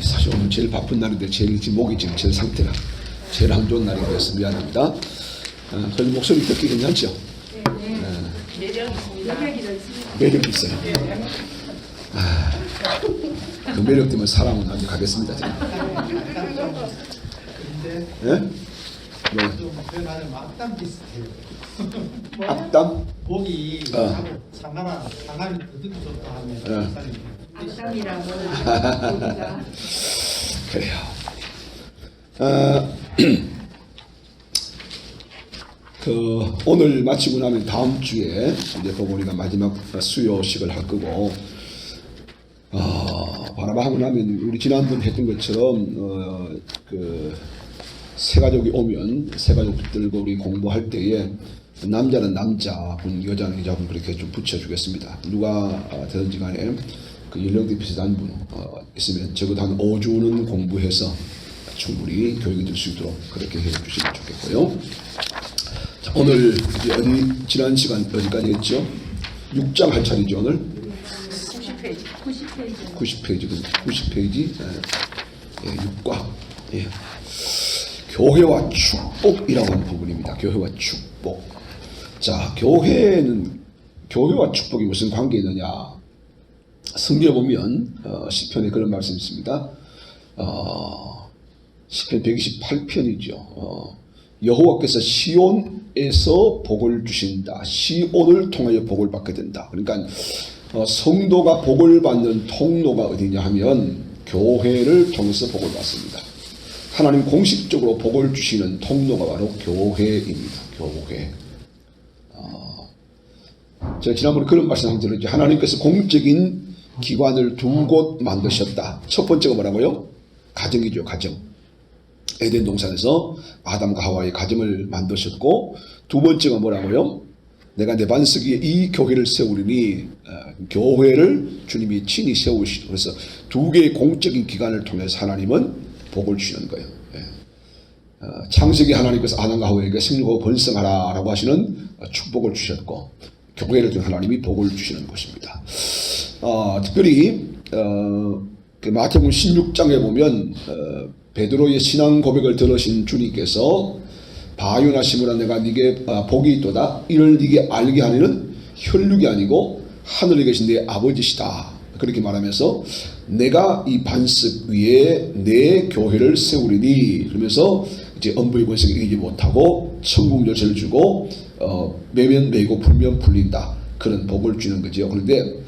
사실 오늘 제일 바쁜 날인데 지금 목이 지금 제일 상태가 제일 안 좋은 날이 되어서 미안합니다. 그래도 목소리 듣기 괜찮죠? 매력 있습니다. 매력 있어요. 그 매력 때문에 사랑은 아주 가겠습니다. 예? 네? 좀 나는 악담 비슷해요. 악담? 목이 상하이 더 듣기 좋다 하면 악담이라고 그래요. 오늘 마치고 나면 다음 주에 이제 보고리가 마지막 수요식을 할 거고, 바라봐 하고 나면 우리 지난번 했던 것처럼 세 가족이 오면 세 가족들과 우리 공부할 때에 남자는 남자분, 여자는 여자분 그렇게 좀 붙여주겠습니다. 누가 되든지 간에 그 연령대 비슷한 분 있으면 적어도 한 5주는 공부해서 충분히 교육이 될 수 있도록 그렇게 해주시면 좋겠고요. 자, 오늘 이제 지난 시간 어디까지 했죠? 6장 할 차례죠 오늘? 90페이지. 90페이지. 6과. 예. 교회와 축복이라고 하는 부분입니다. 교회와 축복. 자, 교회와 축복이 무슨 관계 있느냐? 성경에 보면 시편에 그런 말씀이 있습니다. 시편 128편이죠. 여호와께서 시온에서 복을 주신다. 시온을 통하여 복을 받게 된다. 그러니까 성도가 복을 받는 통로가 어디냐 하면 교회를 통해서 복을 받습니다. 하나님 공식적으로 복을 주시는 통로가 바로 교회입니다. 교회. 제가 지난번에 그런 말씀 한번 드렸죠. 하나님께서 공적인 기관을 두 곳 만드셨다. 첫 번째가 뭐라고요? 가정이죠. 가정. 에덴 동산에서 아담과 하와의 가정을 만드셨고, 두 번째가 뭐라고요? 내가 내 반석 위에 이 교회를 세우리니, 교회를 주님이 친히 세우시고, 그래서 두 개의 공적인 기관을 통해서 하나님은 복을 주시는 거예요. 창세기 하나님께서 아담과 하와에게 생육하고 번성하라 라고 하시는 축복을 주셨고, 교회를 통해 하나님이 복을 주시는 것입니다. 특별히 그 마태복음 16장에 보면 베드로의 신앙 고백을 들으신 주님께서 바요나 시므라 내가 네게 복이 있도다. 이를 네게 알게 하는 혈육이 아니고 하늘에 계신 내 아버지시다. 그렇게 말하면서 내가 이 반석 위에 내 교회를 세우리니, 그러면서 이제 엄부의 권세를 이기지 못하고 천국 열쇠를 주고 매면 매고 풀면 풀린다. 그런 복을 주는 거죠. 그런데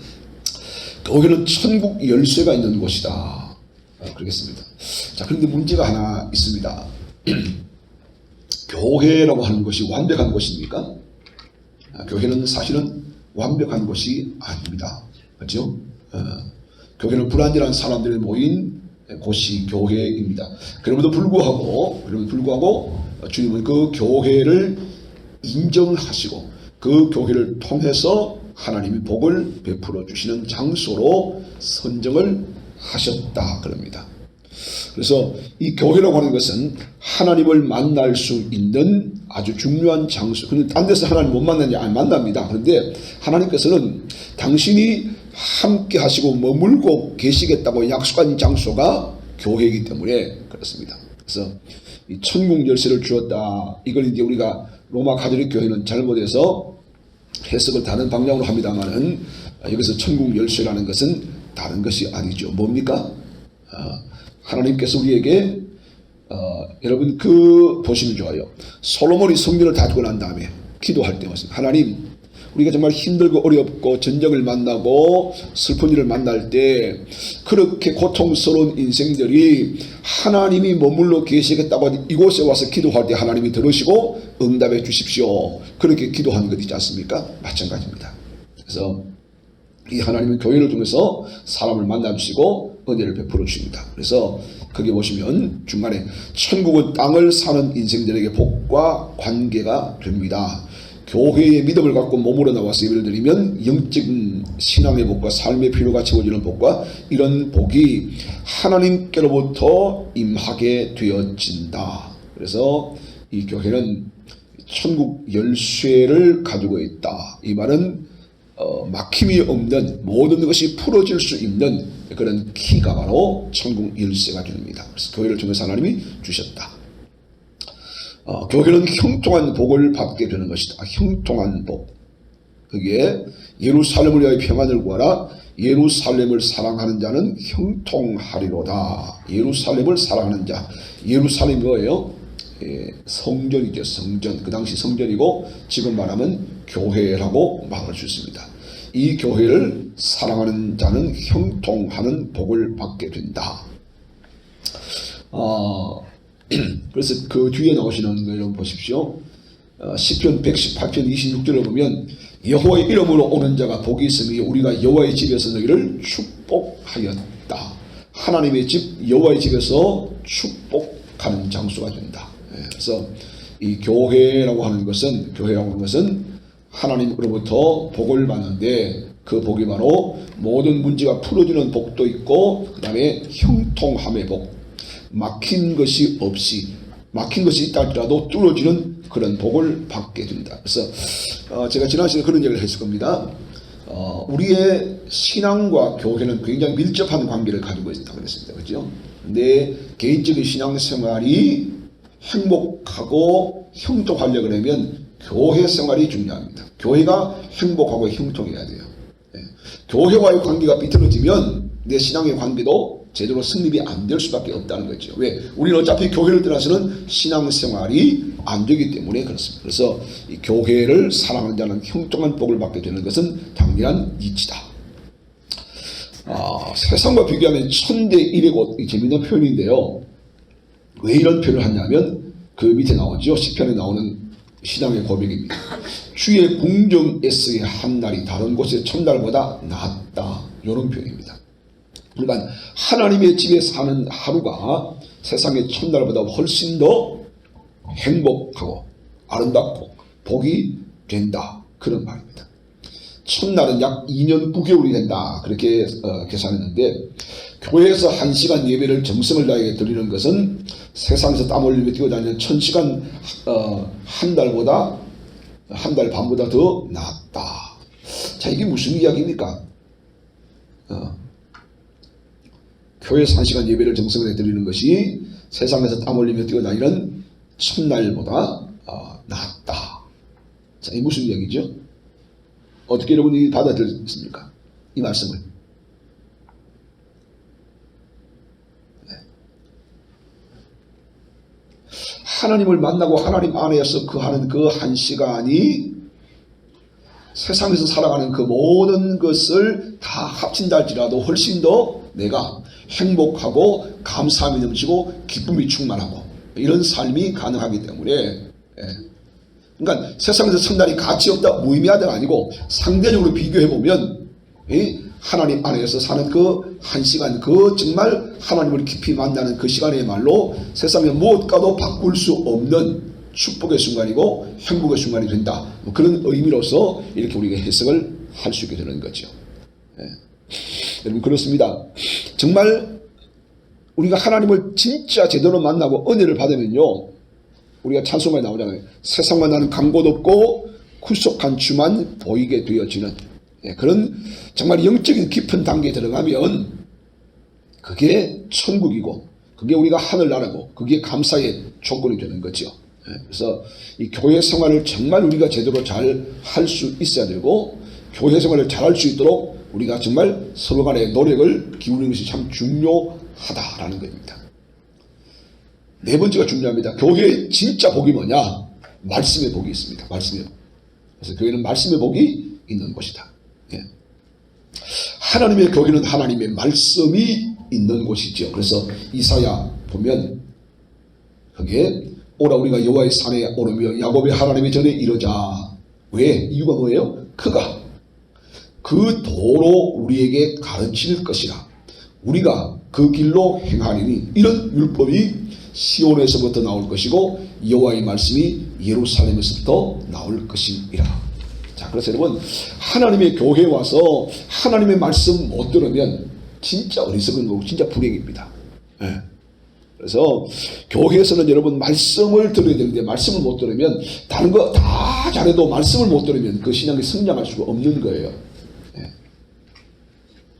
교회는 천국 열쇠가 있는 곳이다. 그러겠습니다. 자, 그런데 문제가 하나 있습니다. 교회라고 하는 것이 완벽한 것입니까? 교회는 사실은 완벽한 것이 아닙니다. 그렇죠? 교회는 불완전한 사람들이 모인 곳이 교회입니다. 그럼에도 불구하고 주님은 그 교회를 인정하시고 그 교회를 통해서 하나님이 복을 베풀어 주시는 장소로 선정을 하셨다 그럽니다. 그래서 이 교회라고 하는 것은 하나님을 만날 수 있는 아주 중요한 장소. 근데 딴 데서 하나님 못 만나냐? 아니, 만납니다. 그런데 하나님께서는 당신이 함께 하시고 머물고 계시겠다고 약속한 장소가 교회이기 때문에 그렇습니다. 그래서 이 천국 열쇠를 주었다. 이걸 이제 우리가 로마 가톨릭 교회는 잘못해서 해석을 다른 방향으로 합니다만은, 여기서 천국 열쇠라는 것은 다른 것이 아니죠. 뭡니까? 하나님께서 우리에게 여러분 보시면 좋아요. 솔로몬이 성전을 다지고 난 다음에 기도할 때 하나님, 우리가 정말 힘들고 어렵고 전쟁을 만나고 슬픈 일을 만날 때 그렇게 고통스러운 인생들이 하나님이 머물러 계시겠다고 이곳에 와서 기도할 때 하나님이 들으시고 응답해 주십시오. 그렇게 기도하는 것 있지 않습니까? 마찬가지입니다. 그래서 이 하나님은 교회를 통해서 사람을 만나주시고 은혜를 베풀어 주십니다. 그래서 거기 보시면 중간에 천국은 땅을 사는 인생들에게 복과 관계가 됩니다. 교회의 믿음을 갖고 몸으로 나와서 예배를 드리면 영적인 신앙의 복과 삶의 필요가 채워지는 복과 이런 복이 하나님께로부터 임하게 되어진다. 그래서 이 교회는 천국 열쇠를 가지고 있다. 이 말은 막힘이 없는 모든 것이 풀어질 수 있는 그런 키가 바로 천국 열쇠가 됩니다. 그래서 교회를 통해서 하나님이 주셨다. 교회는 형통한 복을 받게 되는 것이다. 형통한 복. 그게 예루살렘을 위하여 평안을 구하라. 예루살렘을 사랑하는 자는 형통하리로다. 예루살렘을 사랑하는 자. 예루살렘이 뭐예요? 성전이죠. 성전. 그 당시 성전이고 지금 말하면 교회라고 말할 수 있습니다. 이 교회를 사랑하는 자는 형통하는 복을 받게 된다. 그래서 그 뒤에 나오시는 거 여러분 보십시오. 시편 118편 26절을 보면 여호와의 이름으로 오는 자가 복이 있으니 우리가 여호와의 집에서 너희를 축복하였다. 하나님의 집 여호와의 집에서 축복하는 장소가 된다. 그래서 이 교회라고 하는 것은 하나님으로부터 복을 받는데 그 복이 바로 모든 문제가 풀어지는 복도 있고 그 다음에 형통함의 복, 막힌 것이 있다 할지라도 뚫어지는 그런 복을 받게 된다. 그래서 제가 지난 시간에 그런 얘기를 했을 겁니다. 우리의 신앙과 교회는 굉장히 밀접한 관계를 가지고 있다고 그랬습니다. 그렇죠? 내 개인적인 신앙생활이 행복하고 형통하려고 하면 교회 생활이 중요합니다. 교회가 행복하고 형통해야 돼요. 교회와의 관계가 비틀어지면 내 신앙의 관계도 제대로 성립이 안 될 수밖에 없다는 거죠. 왜? 우리는 어차피 교회를 떠나서는 신앙생활이 안 되기 때문에 그렇습니다. 그래서 이 교회를 사랑하는 자는 형통한 복을 받게 되는 것은 당연한 이치다. 세상과 비교하면 1000대 1의 재미있는 표현인데요. 왜 이런 표현을 하냐면 그 밑에 나오죠. 시편에 나오는 신앙의 고백입니다. 주의 궁정에서의 한날이 다른 곳의 첫날보다 낫다. 이런 표현입니다. 그러니까 하나님의 집에 사는 하루가 세상의 첫날보다 훨씬 더 행복하고 아름답고 복이 된다. 그런 말입니다. 첫날은 약 2년 9개월이 된다. 그렇게 계산했는데 교회에서 1시간 예배를 정성을 다해 드리는 것은 세상에서 땀 흘리며 뛰어다니는 1000시간 한 달 반보다 더 낫다. 자, 이게 무슨 이야기입니까? 교회에서 1시간 예배를 정성을 해 드리는 것이 세상에서 땀 흘리며 뛰어다니는 1000날보다 낫다. 자, 이 무슨 이야기죠? 어떻게 여러분이 받아들였습니까? 이 말씀을. 하나님을 만나고 하나님 안에서 하는 그 한 시간이 세상에서 살아가는 그 모든 것을 다 합친다 할지라도 훨씬 더 내가 행복하고 감사함이 넘치고 기쁨이 충만하고 이런 삶이 가능하기 때문에 그러니까 세상에서 첫날이 가치 없다 무의미하다가 아니고 상대적으로 비교해보면 하나님 안에서 사는 그 한 시간 그 정말 하나님을 깊이 만나는 그 시간이야말로 세상에 무엇과도 바꿀 수 없는 축복의 순간이고 행복의 순간이 된다. 그런 의미로서 이렇게 우리가 해석을 할 수 있게 되는 거죠. 여러분 그렇습니다. 정말 우리가 하나님을 진짜 제대로 만나고 은혜를 받으면요. 우리가 찬송가에 나오잖아요. 세상만 나는 강곳 없고 구속한 주만 보이게 되어지는 그런 정말 영적인 깊은 단계에 들어가면 그게 천국이고 그게 우리가 하늘나라고 그게 감사의 조건이 되는 거죠. 그래서 이 교회 생활을 정말 우리가 제대로 잘 할 수 있어야 되고 교회 생활을 잘 할 수 있도록 우리가 정말 서로 간의 노력을 기울이는 것이 참 중요하다라는 겁니다. 네 번째가 중요합니다. 교회의 진짜 복이 뭐냐? 말씀의 복이 있습니다. 말씀의 복. 그래서 교회는 말씀의 복이 있는 곳이다. 하나님의 교회는 하나님의 말씀이 있는 곳이죠. 그래서 이사야 보면 그게 오라 우리가 여호와의 산에 오르며 야곱의 하나님의 전에 이르자. 왜? 이유가 뭐예요? 그가 그 도로 우리에게 가르칠 것이라. 우리가 그 길로 행하리니 이런 율법이 시온에서부터 나올 것이고 여호와의 말씀이 예루살렘에서부터 나올 것이니라. 자, 그래서 여러분 하나님의 교회에 와서 하나님의 말씀 못 들으면 진짜 어리석은 거고 진짜 불행입니다. 그래서 교회에서는 여러분 말씀을 들어야 되는데 말씀을 못 들으면 다른 거 다 잘해도 말씀을 못 들으면 그 신앙이 성장할 수가 없는 거예요.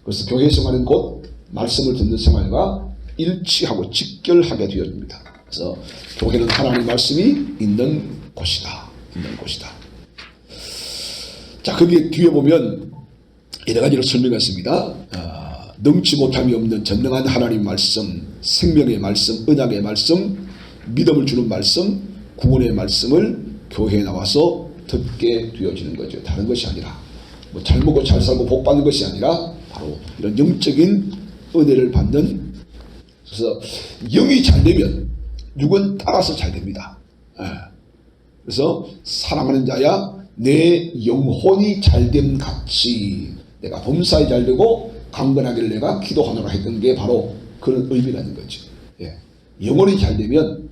그래서 교회 생활은 곧 말씀을 듣는 생활과 일치하고 직결하게 되어집니다. 그래서 교회는 하나님 말씀이 있는 곳이다. 있는 곳이다. 자, 거기 뒤에 보면 여러 가지로 설명했습니다. 능치 못함이 없는 전능한 하나님 말씀, 생명의 말씀, 언약의 말씀, 믿음을 주는 말씀, 구원의 말씀을 교회에 나와서 듣게 되어지는 거죠. 다른 것이 아니라 뭐 잘 먹고 잘 살고 복 받는 것이 아니라 바로 이런 영적인 은혜를 받는. 그래서 영이 잘 되면 육은 따라서 잘 됩니다. 그래서 사랑하는 자야 내 영혼이 잘됨 같이 내가 범사에 잘 되고 강건하기를 내가 기도하노라 했던 게 바로 그런 의미가 있는 거죠. 영혼이 잘 되면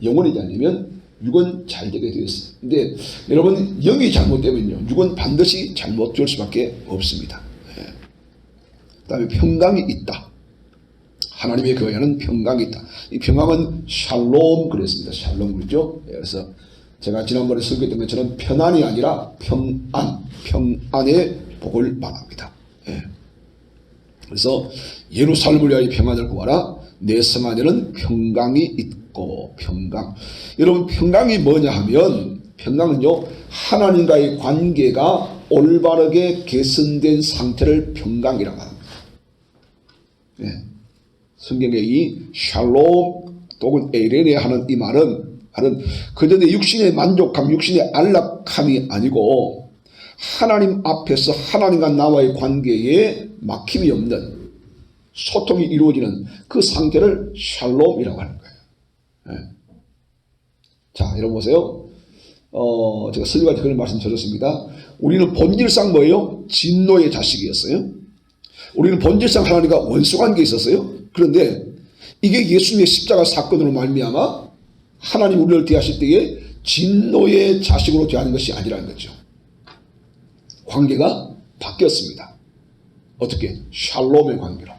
육은 잘 되게 되었습니다. 근데 여러분 영이 잘못되면요 육은 반드시 잘못될 수밖에 없습니다. 그 다음에 평강이 있다. 하나님의 교회는 평강이 있다. 이 평강은 샬롬 그랬습니다. 샬롬 그랬죠. 그래서 제가 지난번에 설교했던 것처럼 편안이 아니라 평안의 복을 말합니다. 그래서 예루살렘을 위하여 평안을 구하라. 내 성 안에는 평강이 있고. 평강. 여러분 평강이 뭐냐 하면 평강은요 하나님과의 관계가 올바르게 개선된 상태를 평강이라고 합니다. 성경에 이 샬롬 또는 에레네 하는 이 말은 그전에 육신의 만족함, 육신의 안락함이 아니고 하나님 앞에서 하나님과 나와의 관계에 막힘이 없는 소통이 이루어지는 그 상태를 샬롬이라고 하는 거예요. 자, 여러분 보세요. 제가 설교할 때 그런 말씀 드렸습니다. 우리는 본질상 뭐예요? 진노의 자식이었어요. 우리는 본질상 하나님과 원수관계에 있었어요. 그런데 이게 예수님의 십자가 사건으로 말미암아 하나님 우리를 대하실 때에 진노의 자식으로 대하는 것이 아니라는 거죠. 관계가 바뀌었습니다. 어떻게? 샬롬의 관계로.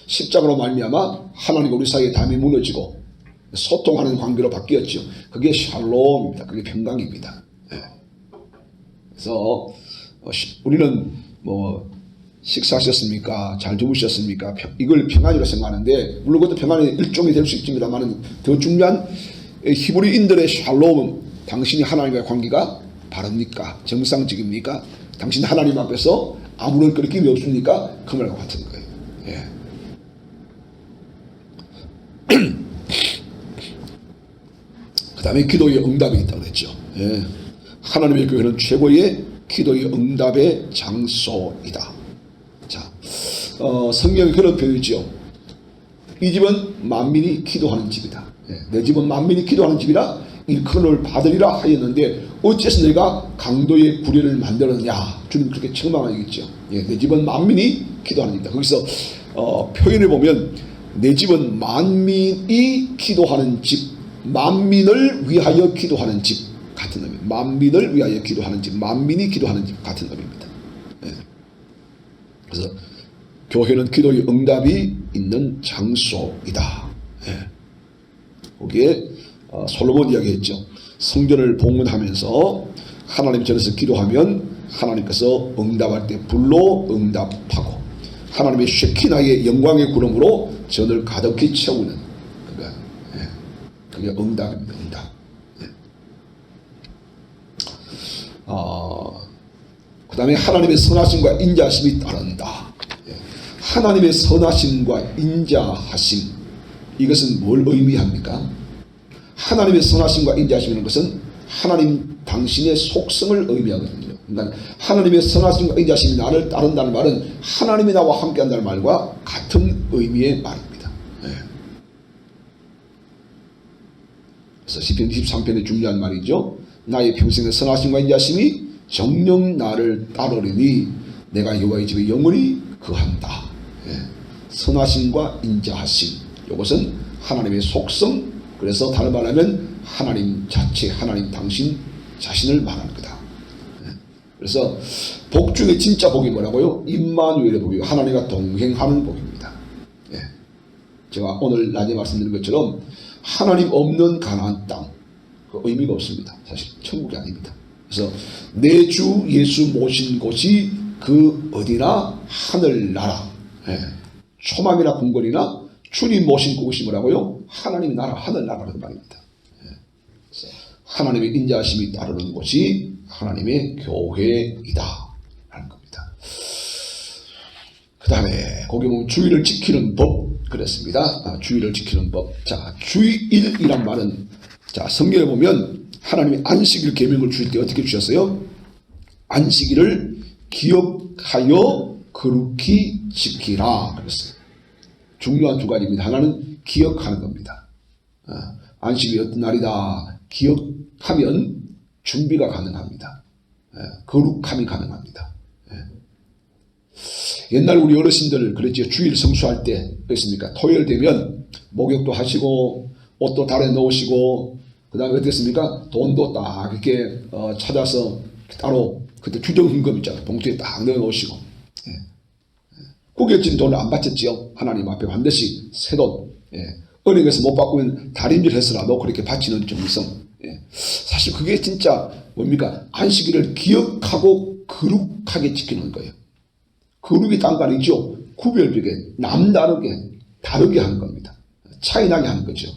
십자가로 말미암아 하나님과 우리 사이의 담이 무너지고 소통하는 관계로 바뀌었죠. 그게 샬롬입니다. 그게 평강입니다. 그래서 우리는 뭐 식사하셨습니까? 잘 주무셨습니까? 이걸 평안이라고 생각하는데 물론 그것도 평안의 일종이 될 수 있습니다만 더 중요한 히브리인들의 샬롬은 당신이 하나님과의 관계가 바릅니까? 정상적입니까? 당신 하나님 앞에서 아무런 끓김이 없습니까? 그 말과 같은 거예요. 그 다음에 기도의 응답이 있다고 그랬죠. 하나님의 교회는 최고의 기도의 응답의 장소이다. 자, 성경에 그런 표현이 있죠. 이 집은 만민이 기도하는 집이다. 내 집은 만민이 기도하는 집이라 일컬음을 받으리라 하였는데 어째서 내가 강도의 구례를 만들었냐. 주님 그렇게 책망하겠죠. 내 집은 만민이 기도하는 집이다. 거기서 표현을 보면 내 집은 만민이 기도하는 집, 만민을 위하여 기도하는 집 같은 의미. 만민을 위하여 기도하는 집, 만민이 기도하는 집 같은 의미입니다. 그래서 교회는 기도의 응답이 있는 장소이다. 거기에 솔로몬 이야기했죠. 성전을 봉헌하면서 하나님 전에서 기도하면 하나님께서 응답할 때 불로 응답하고 하나님의 쉐키나의 영광의 구름으로 전을 가득히 채우는 그게 응답입니다. 응답. 그 다음에 하나님의 선하심과 인자하심이 따른다. 하나님의 선하심과 인자하심, 이것은 뭘 의미합니까? 하나님의 선하심과 인자하심이라는 것은 하나님 당신의 속성을 의미하거든요. 그러니까 하나님의 선하심과 인자하심이 나를 따른다는 말은 하나님이 나와 함께한다는 말과 같은 의미의 말입니다. 그래서 시편 23편의 중요한 말이죠. 나의 평생의 선하심과 인자하심이 정녕 나를 따르리니 내가 여호와의 집에 영원히 거한다. 선하심과 인자하심, 이것은 하나님의 속성, 그래서 다른 말하면 하나님 자체, 하나님 당신 자신을 말하는 거다. 그래서 복 중에 진짜 복이 뭐라고요? 임마누엘의 복이요, 하나님과 동행하는 복입니다. 제가 오늘 낮에 말씀드린 것처럼 하나님 없는 가나안 땅, 그 의미가 없습니다. 사실 천국이 아닙니다. 그래서 내 주 예수 모신 곳이 그 어디나 하늘나라, 초막이나 궁궐이나 주님 모신 그곳이 뭐라고요? 하나님의 나라, 하늘나라라는 말입니다. 그래서 하나님의 인자하심이 따르는 곳이 하나님의 교회이다 라는 겁니다. 그 다음에 거기 보면 주의를 지키는 법 그랬습니다. 주의를 지키는 법. 자, 주의일이란 말은 자, 성경에 보면 하나님이 안식일 계명을 주실 때 어떻게 주셨어요? 안식일을 기억하여 거룩히 지키라 그랬어요. 중요한 두 가지입니다. 하나는 기억하는 겁니다. 안식일이 어떤 날이다 기억하면 준비가 가능합니다. 거룩함이 가능합니다. 옛날 우리 어르신들 그랬죠. 주일 성수할 때 그랬습니까? 토요일 되면 목욕도 하시고 옷도 달에 넣으시고 그 다음에 어땠습니까? 돈도 딱 이렇게 찾아서 따로 그때 주정훈금 있잖아요. 봉투에 딱 넣어놓으시고 구겨진 돈을 안 바쳤지요. 하나님 앞에 반드시 새돈 은행에서 못 바꾸면 다림질 해서라도 그렇게 바치는 정성. 사실 그게 진짜 뭡니까? 안식일을 기억하고 거룩하게 지키는 거예요. 거룩이 단간이죠. 구별되게 남다르게 다르게 하는 겁니다. 차이나게 하는 거죠.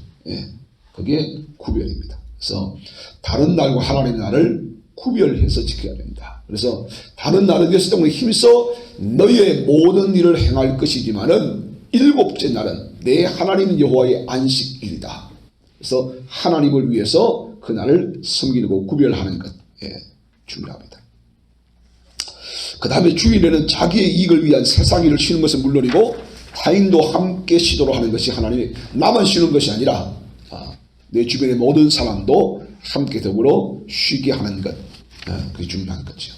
그게 구별입니다. 그래서 다른 날과 하나님의 날을 구별해서 지켜야 됩니다. 그래서 다른 날은 예수 때문에 힘써 너희의 모든 일을 행할 것이지만은 일곱째 날은 내 하나님 여호와의 안식일이다. 그래서 하나님을 위해서 그 날을 섬기고 구별하는 것 중요합니다. 그 다음에 주일에는 자기의 이익을 위한 세상 일을 쉬는 것은 물론이고 타인도 함께 쉬도록 하는 것이 하나님의 나만 쉬는 것이 아니라 내 주변의 모든 사람도 함께 더불어 쉬게 하는 것 그게 중요한 거죠.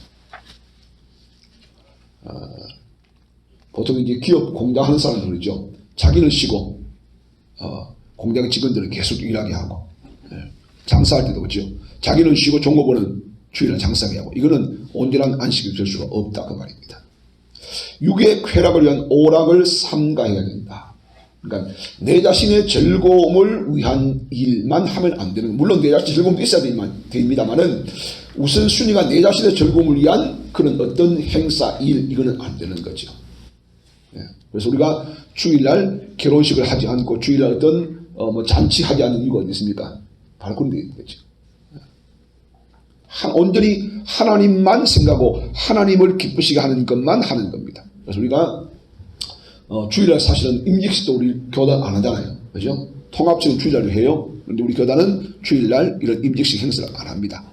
보통 이제 기업 공장 하는 사람들 그러죠. 자기는 쉬고 공장 직원들은 계속 일하게 하고 장사할 때도 그렇죠. 자기는 쉬고 종업원은 주일날 장사하게 하고 이거는 온전한 안식이 될 수가 없다 그 말입니다. 육의 쾌락을 위한 오락을 삼가해야 된다. 그러니까 내 자신의 즐거움을 위한 일만 하면 안 되는, 물론 내 자신의 즐거움도 있어야 됩니다만은 우선순위가 내 자신의 즐거움을 위한 그런 어떤 행사, 일, 이거는 안 되는 거죠. 그래서 우리가 주일날 결혼식을 하지 않고 주일날 어떤 잔치하지 않는 이유가 어디 있습니까? 바로 그런 데 있는 거죠. 온전히 하나님만 생각하고 하나님을 기쁘시게 하는 것만 하는 겁니다. 그래서 우리가 주일날 사실은 임직식도 우리 교단 안 하잖아요. 그죠? 통합식은 주일날도 해요. 그런데 우리 교단은 주일날 이런 임직식 행사를 안 합니다.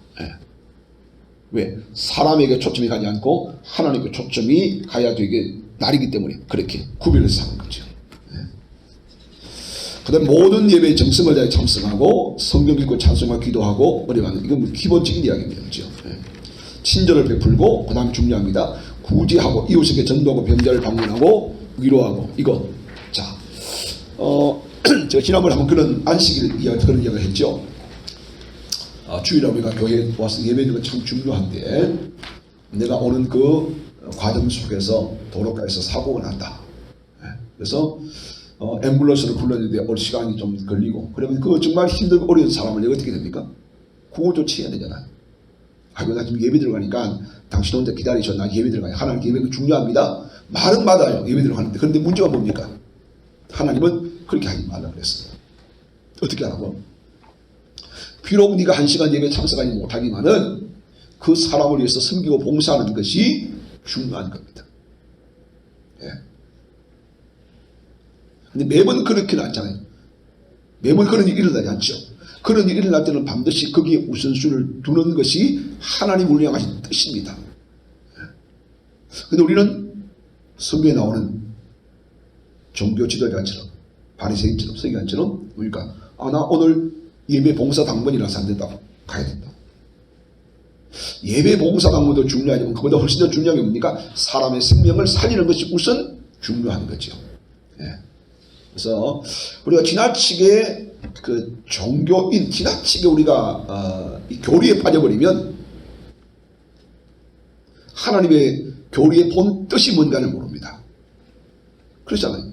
왜? 사람에게 초점이 가지 않고 하나님께 초점이 가야 되게 날이기 때문에 그렇게 구별해서 하는 거죠. 그 다음 모든 예배에 정성을 다해 참석하고 성경 읽고 찬송하고 기도하고 어려워하는 이건 뭐 기본적인 이야기입니다. 그렇죠? 친절을 베풀고 그 다음 중요합니다. 구제하고 이웃에게 전도하고 병자를 방문하고 위로하고 이거 자 제가 지난번에 한번 그런 안식일 이야기 그런 이야기를 했죠. 주일에 우리가 교회에 와서 예배드리는 건 참 중요한데 내가 오는 그 과정 속에서 도로가에서 사고가 났다. 그래서 앰뷸런스를 불렀는데 올 시간이 좀 걸리고 그러면 그 정말 힘들고 어려운 사람을 어떻게 됩니까? 구호 조치해야 되잖아요. 아이고 나 지금 예배 들어가니까 당신 혼자 기다리셔. 나 예배 들어가요. 하나님 예배가 중요합니다. 말은 맞아요. 예배 들어가는데 그런데 문제가 뭡니까? 하나님은 그렇게 하지 말라 그랬어요. 어떻게 하라고? 비록 네가 1시간 예배 참석하지 못하기만은 그 사람을 위해서 섬기고 봉사하는 것이 중요한 겁니다. 근데 매번 그렇게는 않잖아요. 매번 그런 일이 일어나지 않죠. 그런 일이 일어날 때는 반드시 거기에 우선순위를 두는 것이 하나님을 향하신 뜻입니다. 근데 우리는 성경에 나오는 종교 지도자처럼 바리새인처럼 서기관처럼 그러니까 나 오늘 예배 봉사 당번이라서 안 된다고 가야 된다. 예배 봉사 당번도 중요하지만 그보다 훨씬 더 중요한 게 뭡니까? 사람의 생명을 살리는 것이 우선 중요한 거죠. 그래서 우리가 지나치게 그 종교인 지나치게 우리가 이 교리에 빠져버리면 하나님의 교리의 본 뜻이 뭔가를 모릅니다. 그렇잖아요.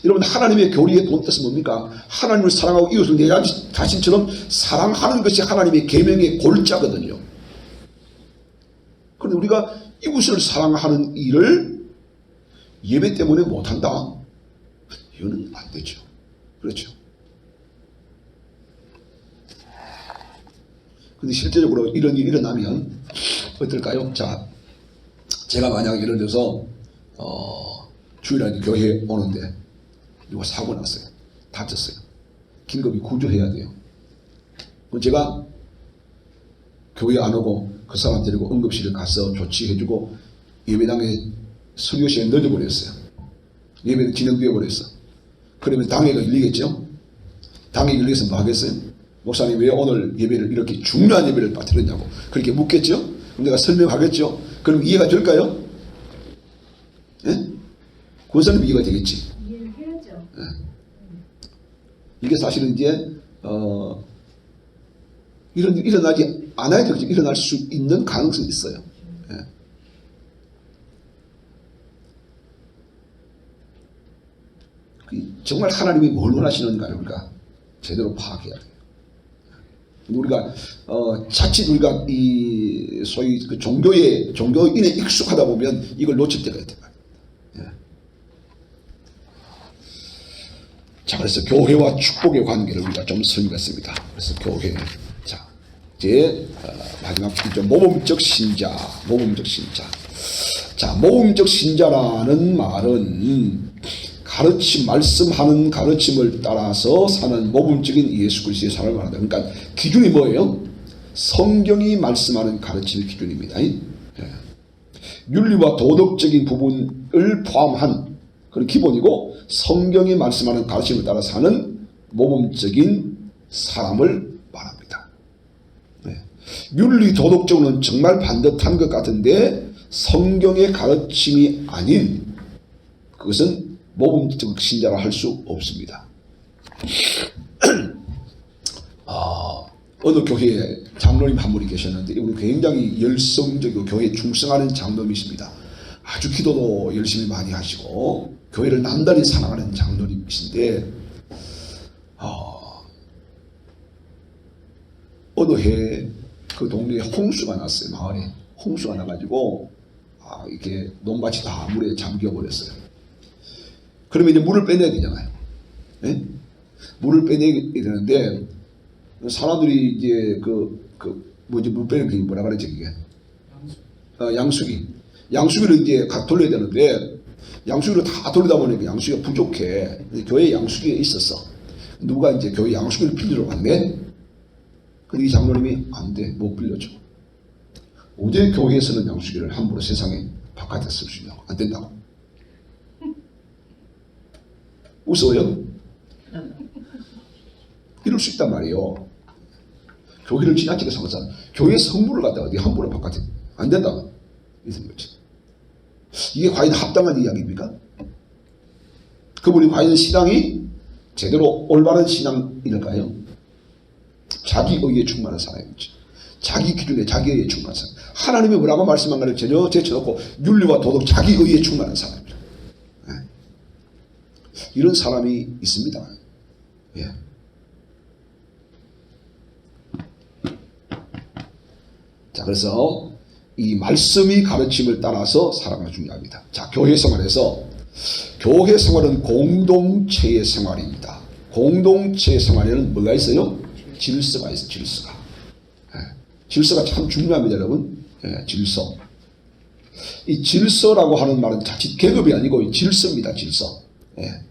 여러분 하나님의 교리의 본 뜻은 뭡니까? 하나님을 사랑하고 이웃을 내 자신처럼 사랑하는 것이 하나님의 계명의 골자거든요. 그런데 우리가 이웃을 사랑하는 일을 예배 때문에 못한다? 이거는 안 되죠. 그렇죠. 근데 실제적으로 이런 일이 일어나면 어떨까요? 자, 제가 만약 예를 들어서 주일날 교회에 오는데 누가 사고 났어요. 다쳤어요. 긴급히 구조해야 돼요. 그럼 제가 교회 안 오고 그 사람 데리고 응급실에 가서 조치해주고 예배당에 설교 시간에 늦어버렸어요. 예배는 진행되어 버렸어. 그러면 당회가 열리겠죠? 당회 열려서 뭐 하겠어요? 목사님 왜 오늘 예배를 이렇게 중요한 예배를 빠뜨렸냐고 그렇게 묻겠죠? 그럼 내가 설명하겠죠? 그럼 이해가 될까요? 예? 그것은 이해가 되겠지. 이해를 해야죠. 예. 이게 사실은 이제 일어나지 않아야 되겠죠. 일어날 수 있는 가능성이 있어요. 예. 정말 하나님이 뭘 원하시는가를 우리가 제대로 파악해야 돼요. 우리가 자칫 우리가 이 소위 그 종교인에 익숙하다 보면 이걸 놓칠 때가 있단 말이에요. 예. 자, 그래서 교회와 축복의 관계를 우리가 좀 설명했습니다. 그래서 교회, 자 이제 마지막 이제 모범적 신자. 자, 모범적 신자라는 말은 가르침, 말씀하는 가르침을 따라서 사는 모범적인 예수 그리스도의 사람을 말한다. 그러니까 기준이 뭐예요? 성경이 말씀하는 가르침이 기준입니다. 예. 윤리와 도덕적인 부분을 포함한 그런 기본이고 성경이 말씀하는 가르침을 따라 사는 모범적인 사람을 말합니다. 예. 윤리 도덕적으로는 정말 반듯한 것 같은데 성경의 가르침이 아닌 그것은 모범적 신자라 할 수 없습니다. 어느 교회에 장로님 한 분이 계셨는데 이분은 굉장히 열성적이고 교회에 충성하는 장로님이십니다. 아주 기도도 열심히 많이 하시고 교회를 남달리 사랑하는 장로님이신데 어느 해에 그 동네에 홍수가 났어요. 마을에 홍수가 나가지고 이렇게 논밭이 다 물에 잠겨버렸어요. 그러면 이제 물을 빼내야 되잖아요. 예? 물을 빼내야 되는데 사람들이 이제 물 빼는 게 뭐라 그랬지 이게? 양수기를 이제 돌려야 되는데 양수기를 다 돌리다 보니까 양수기가 부족해. 교회 양수기가 있었어. 누가 이제 교회 양수기를 빌리러 갔네. 근데 이 장로님이 안 돼, 못 빌려줘. 어제 교회에서는 양수기를 함부로 세상에 바깥에 쓸 수 있냐고. 안 된다고. 웃어요? 이럴 수 있단 말이에요. 교회를 지나치게 생각하잖아. 교회 성물을 갖다가 네 함부로 바깥에 안 된다. 이런 거지. 이게 과연 합당한 이야기입니까? 그분이 과연 신앙이 제대로 올바른 신앙일까요? 자기 의에 충만한 사람이지. 자기 기준에 자기 의에 충만한 사람. 하나님이 뭐라고 말씀한 것을 전혀 제쳐놓고 윤리와 도덕 자기 의에 충만한 사람입니다. 이런 사람이 있습니다. 예. 자, 그래서 이 말씀이 가르침을 따라서 살아가는 중요합니다. 자, 교회 생활에서 교회 생활은 공동체의 생활입니다. 공동체 생활에는 뭐가 있어요? 질서가 있어요. 질서가. 예. 질서가 참 중요합니다, 여러분. 예, 질서. 이 질서라고 하는 말은 자칫 계급이 아니고 질서입니다. 질서. 예.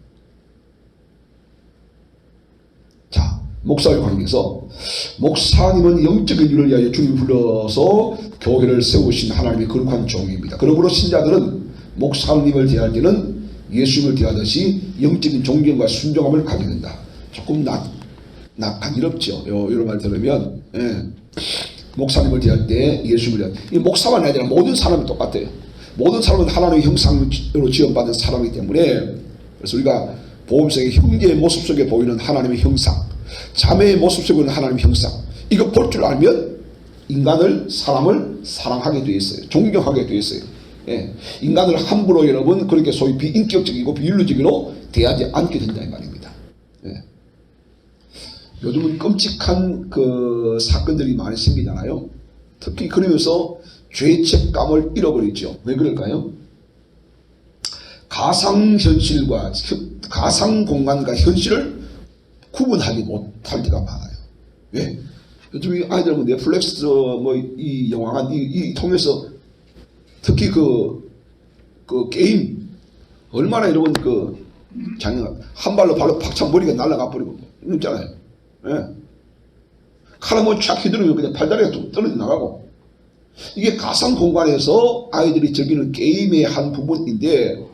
자, 목사의 관계에서 목사님은 영적인 일을 위하여 주님이 불러서 교회를 세우신 하나님의 거룩한 종입니다. 그러므로 신자들은 목사님을 대할 때는 예수님을 대하듯이 영적인 존경과 순종함을 가져야 된다. 조금 간지럽죠. 이런 말 들으면 목사님을 대할 때 예수님을 대할 때 이 목사만 아니라 모든 사람이 똑같아요. 모든 사람은 하나님의 형상으로 지원받은 사람이기 때문에 그래서 우리가 보험성의 형제의 모습 속에 보이는 하나님의 형상, 자매의 모습 속에 보이는 하나님의 형상, 이거 볼 줄 알면 사람을 사랑하게 되어 있어요. 존경하게 되어 있어요. 예. 인간을 함부로 여러분 그렇게 소위 비인격적이고 비윤리적으로 대하지 않게 된다 이 말입니다. 예. 요즘은 끔찍한 그 사건들이 많이 생기잖아요. 특히 그러면서 죄책감을 잃어버리죠. 왜 그럴까요? 가상현실과 가상공간과 현실을 구분하지 못할 때가 많아요. 왜? 요즘 이 아이들은 넷플릭스 뭐 이 영화관 이 통해서 특히 그 게임 얼마나 여러분 장난 한 발로 박차 머리가 날아가 버리고 있잖아요. 예. 칼 한번 촥 휘두르면 그냥 팔다리가 뚝 떨어져 나가고 이게 가상 공간에서 아이들이 즐기는 게임의 한 부분인데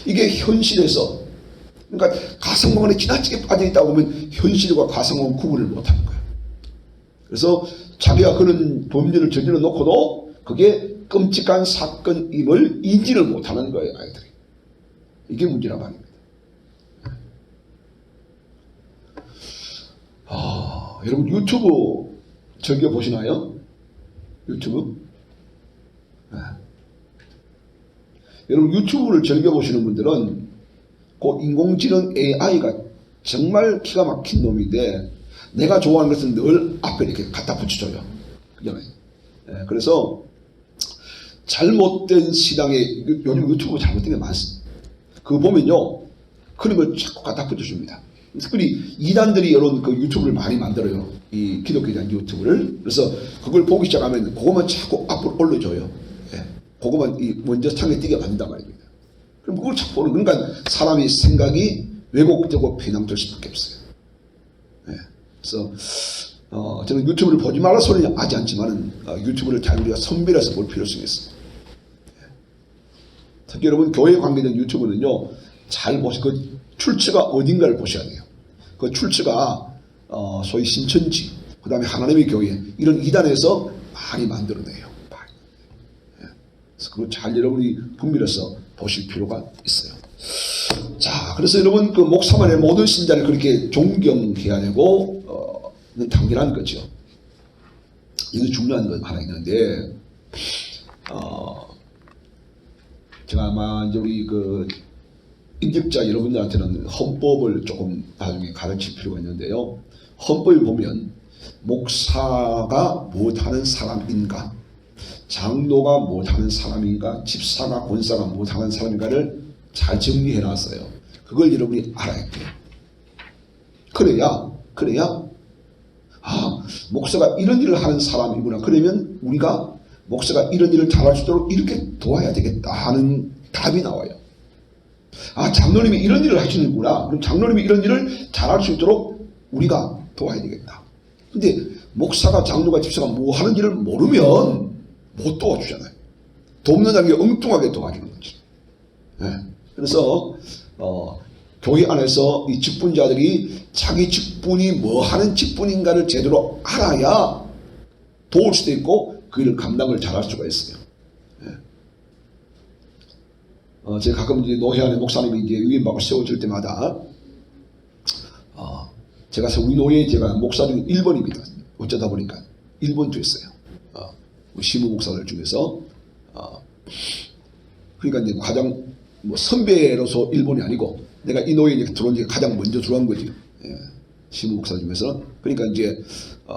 이게 현실에서 그러니까 가상 공간에 지나치게 빠져 있다 보면 현실과 가상 공간 구분을 못하는 거예요. 그래서 자기가 그런 범죄를 저질러 놓고도 그게 끔찍한 사건임을 인지를 못하는 거예요, 아이들이. 이게 문제란 말입니다. 여러분 유튜브 즐겨 보시나요? 유튜브? 네. 여러분 유튜브를 즐겨 보시는 분들은 그 인공지능 AI가 정말 기가 막힌 놈인데 내가 좋아하는 것은 늘 앞에 이렇게 갖다 붙여줘요. 그잖아요. 네. 그래서 잘못된 신앙에 요즘 유튜브 잘못된 게 많습니다. 그거 보면요 그런 걸 자꾸 갖다 붙여줍니다. 특별히 이단들이 이런 그 유튜브를 많이 만들어요. 이 기독교에 대한 유튜브를. 그래서 그걸 보기 시작하면 그것만 자꾸 앞으로 올려줘요. 예. 그것만 먼저 창에 띄게 만든단 말입니다. 그럼 그걸 자꾸 보는 그러니까 사람의 생각이 왜곡되고 편향될 수밖에 없어요. 예. 그래서 저는 유튜브를 보지 말라 소리는 하지 않지만은 유튜브를 잘 우리가 선별해서 볼 필요성이 있습니다. 예. 특히 여러분 교회 관계된 유튜브는요 잘 보시 그 출처가 어딘가를 보셔야 돼요. 그 출처가 소위 신천지, 그 다음에 하나님의 교회 이런 이단에서 많이 만들어내요. 예. 그래서 그걸 잘 여러분이 분별해서 보실 필요가 있어요. 자, 그래서 여러분 그 목사만의 모든 신자를 그렇게 존경해야 되고 당연한 거죠. 이거 중요한 건 하나 있는데 제가 아마 이제 우리 그 인직자 여러분들한테는 헌법을 조금 나중에 가르칠 필요가 있는데요. 헌법을 보면 목사가 못하는 사람인가, 장로가 못하는 사람인가, 집사가 권사가 못하는 사람인가를 잘 정리해 놨어요. 그걸 여러분이 알아야 돼요. 그래야 목사가 이런 일을 하는 사람이구나. 그러면 우리가 목사가 이런 일을 잘할 수 있도록 이렇게 도와야 되겠다 하는 답이 나와요. 장로님이 이런 일을 하시는구나. 그럼 장로님이 이런 일을 잘할 수 있도록 우리가 도와야 되겠다. 근데 목사가 장로가 집사가 뭐 하는 일을 모르면 못 도와주잖아요. 돕는 자에게 엉뚱하게 도와주는 거죠. 네. 그래서 교회 안에서 이 직분자들이 자기 직분이 뭐 하는 직분인가를 제대로 알아야 도울 수도 있고 그 일을 감당을 잘할 수가 있어요. 제가 가끔 이제 노회 안에 목사님이 이제 위임받고 세워질 때마다 제가 우리 노예에 제가 목사 중에 1번입니다. 어쩌다 보니까 1번 됐어요. 우리 시무 목사들 중에서 그러니까 이제 가장 뭐 선배로서 1번이 아니고 내가 이 노예에 들어온 게 가장 먼저 들어온 거지. 예, 시무 목사 중에서. 그러니까 이제